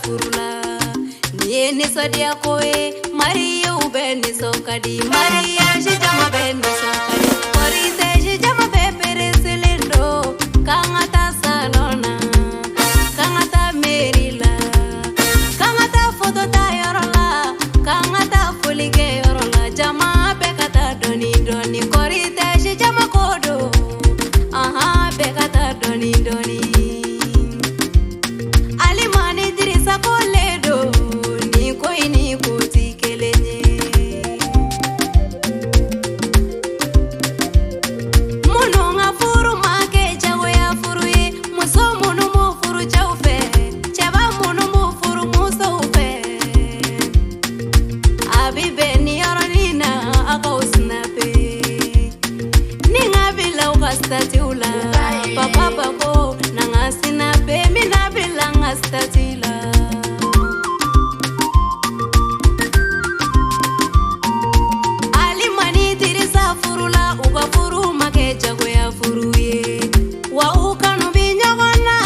furula Niye nisodia koe Maria ube nisokadi Maria shijama be nisokadi Korise shijama be peresilindo Kangata salona Kangata merila Kangata fotota yorola Kangata fulige yorola Jama bekata doni doni Korite shijama kodo Aha bekata doni doni Alimani dirisa koledo Ni koi ni kuti kelenye Munu nga furu make jago ya furu ye Muso munu mu furu jaufe Cheba munu mu furu muso ufe Abibe ni yaronina aka usnape Ninga bila ukastati ula Papa bako nanga sinape Mina bila ngastati la Alimani dirisa furula Uka furu make jago ya furu ye Wa ukanu binyogona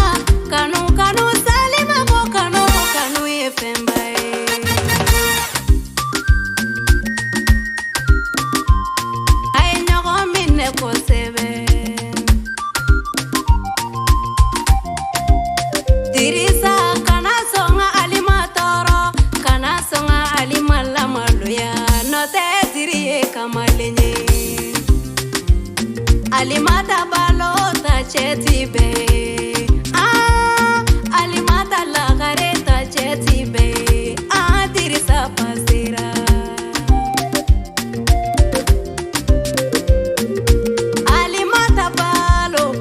Kanu kanu salima ko kanu kanu ye fembae Ay nyogo minne ko sebe Dirisa kana songa alima toro Kana songa alima lamaluya Note diriye kamalenye Alimata balota cheti be Alimata lagareta cheti be Dirisa pasira Alimata balo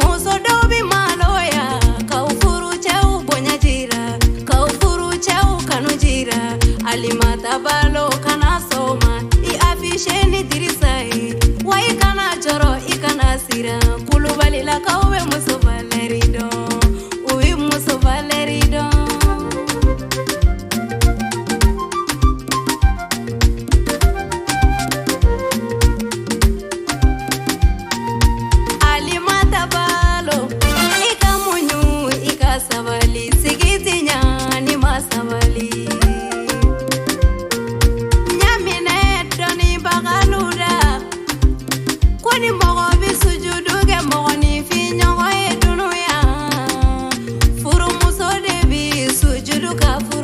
Muso dobi maloya Kaufuru cheu bonya jira Kaufuru cheu kanu jira Alimata balo kana soma I afisheni dirisai Wai kana joro ikana sira Kulubali la kauwe muso valerido Uwi muso valerido Alimata balo Ika munyu ika savali Sigiti nyani masavali Nyamine doni bagaluda Kwani mogo bisujuduge mogo ni finyo Wae dunuya Furu muso debi sujudu kafu